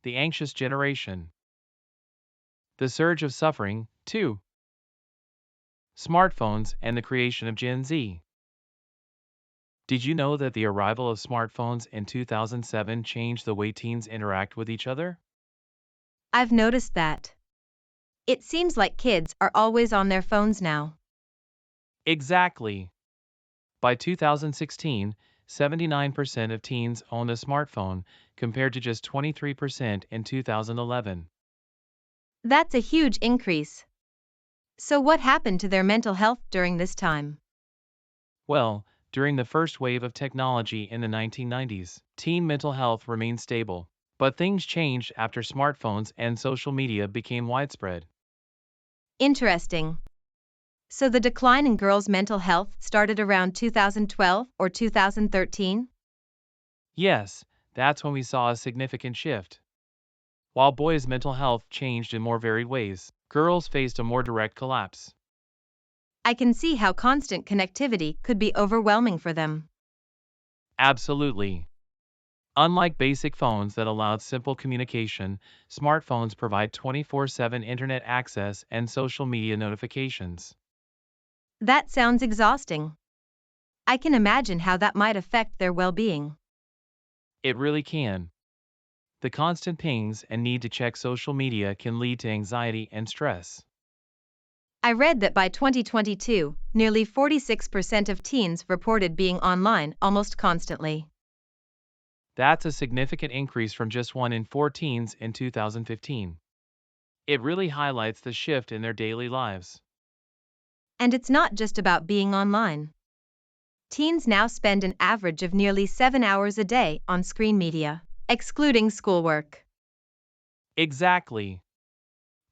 The anxious generation. The surge of suffering, 2. Smartphones and the creation of Gen Z. Did you know that the arrival of smartphones in 2007 changed the way teens interact with each other? I've noticed that. It seems like kids are always on their phones now. Exactly. By 2016, 79% of teens owned a smartphone, compared to just 23% in 2011. That's a huge increase. So, what happened to their mental health during this time? Well, during the first wave of technology in the 1990s, teen mental health remained stable. But things changed after smartphones and social media became widespread. Interesting. So, the decline in girls' mental health started around 2012 or 2013? Yes, that's when we saw a significant shift. While boys' mental health changed in more varied ways, girls faced a more direct collapse. I can see how constant connectivity could be overwhelming for them. Absolutely. Unlike basic phones that allowed simple communication, smartphones provide 24/7 internet access and social media notifications. That sounds exhausting. I can imagine how that might affect their well being. It really can. The constant pings and need to check social media can lead to anxiety and stress. I read that by 2022, nearly 46% of teens reported being online almost constantly. That's a significant increase from just 1 in 4 teens in 2015. It really highlights the shift in their daily lives. And it's not just about being online. Teens now spend an average of nearly 7 hours a day on screen media, excluding schoolwork. Exactly.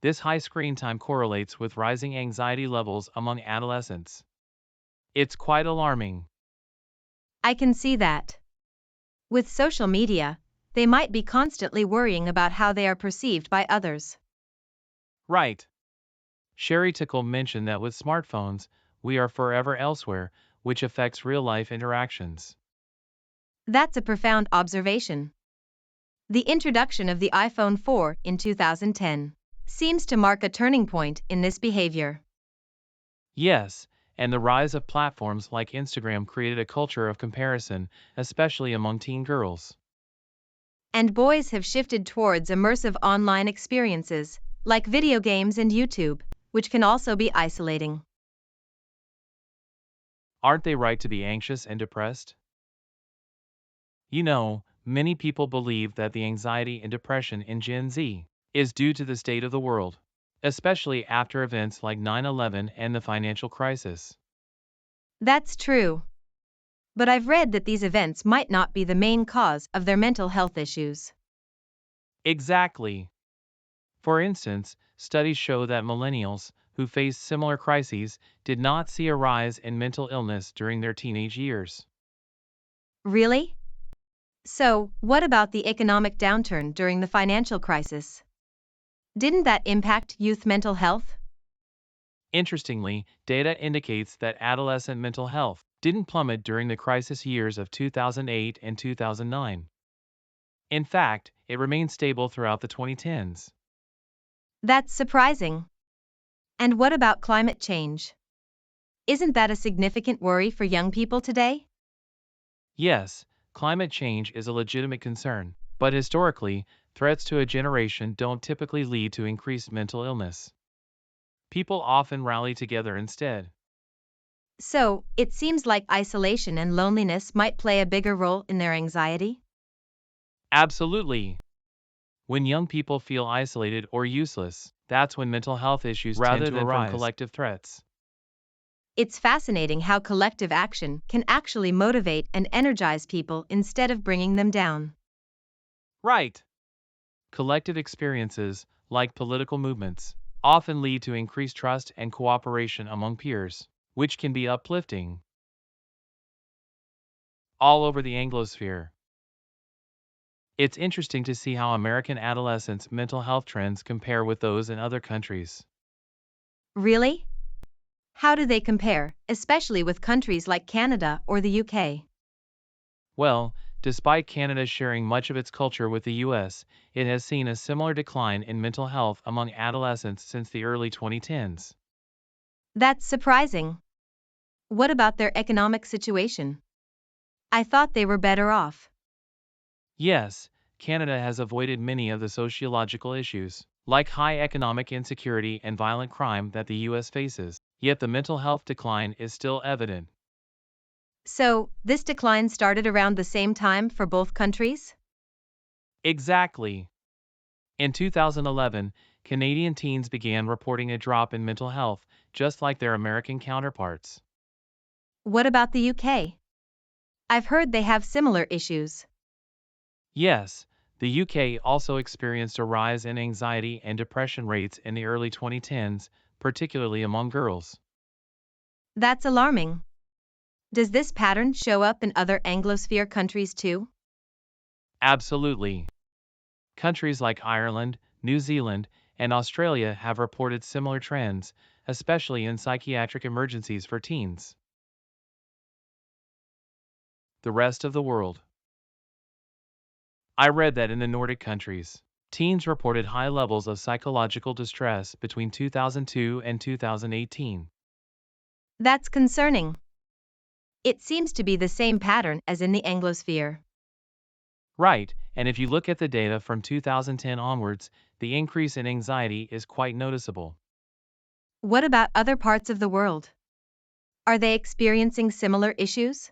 This high screen time correlates with rising anxiety levels among adolescents. It's quite alarming. I can see that. With social media, they might be constantly worrying about how they are perceived by others. Right. Sherry Tickle mentioned that with smartphones, we are forever elsewhere, which affects real life interactions. That's a profound observation. The introduction of the iPhone 4 in 2010 seems to mark a turning point in this behavior. Yes, and the rise of platforms like Instagram created a culture of comparison, especially among teen girls. And boys have shifted towards immersive online experiences, like video games and YouTube, which can also be isolating. Aren't they right to be anxious and depressed? You know, many people believe that the anxiety and depression in Gen Z is due to the state of the world, especially after events like 9/11 and the financial crisis. That's true. But I've read that these events might not be the main cause of their mental health issues. Exactly. For instance, studies show that millennials who faced similar crises did not see a rise in mental illness during their teenage years. Really? So, what about the economic downturn during the financial crisis? Didn't that impact youth mental health? Interestingly, data indicates that adolescent mental health didn't plummet during the crisis years of 2008 and 2009. In fact, it remained stable throughout the 2010s. That's surprising. And what about climate change? Isn't that a significant worry for young people today? Yes, climate change is a legitimate concern, but historically, threats to a generation don't typically lead to increased mental illness. People often rally together instead. So, it seems like isolation and loneliness might play a bigger role in their anxiety? Absolutely. When young people feel isolated or useless, that's when mental health issues Rather tend to than from arise. Collective threats. It's fascinating how collective action can actually motivate and energize people instead of bringing them down. Right. Collective experiences, like political movements, often lead to increased trust and cooperation among peers, which can be uplifting. All over the Anglosphere. It's interesting to see how American adolescents' mental health trends compare with those in other countries. Really? How do they compare, especially with countries like Canada or the UK? Well, Despite Canada sharing much of its culture with the US, it has seen a similar decline in mental health among adolescents since the early 2010s. That's surprising. What about their economic situation? I thought they were better off. Yes, Canada has avoided many of the sociological issues, like high economic insecurity and violent crime that the US faces, yet the mental health decline is still evident. So, this decline started around the same time for both countries? Exactly. In 2011, Canadian teens began reporting a drop in mental health, just like their American counterparts. What about the UK? I've heard they have similar issues. Yes, the UK also experienced a rise in anxiety and depression rates in the early 2010s, particularly among girls. That's alarming. Does this pattern show up in other Anglosphere countries too? Absolutely. Countries like Ireland, New Zealand, and Australia have reported similar trends, especially in psychiatric emergencies for teens. The rest of the world. I read that in the Nordic countries, teens reported high levels of psychological distress between 2002 and 2018. That's concerning. It seems to be the same pattern as in the Anglosphere. Right, and if you look at the data from 2010 onwards, the increase in anxiety is quite noticeable. What about other parts of the world? Are they experiencing similar issues?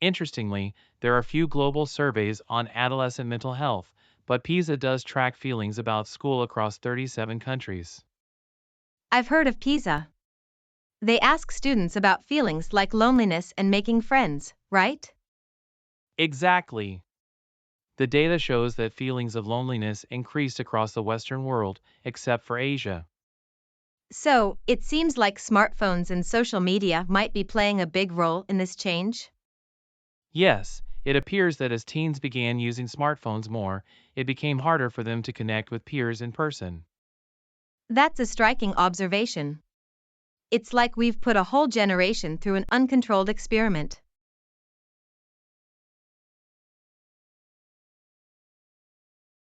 Interestingly, there are few global surveys on adolescent mental health, but PISA does track feelings about school across 37 countries. I've heard of PISA. They ask students about feelings like loneliness and making friends, right? Exactly. The data shows that feelings of loneliness increased across the Western world, except for Asia. So, it seems like smartphones and social media might be playing a big role in this change. Yes, it appears that as teens began using smartphones more, it became harder for them to connect with peers in person. That's a striking observation. It's like we've put a whole generation through an uncontrolled experiment.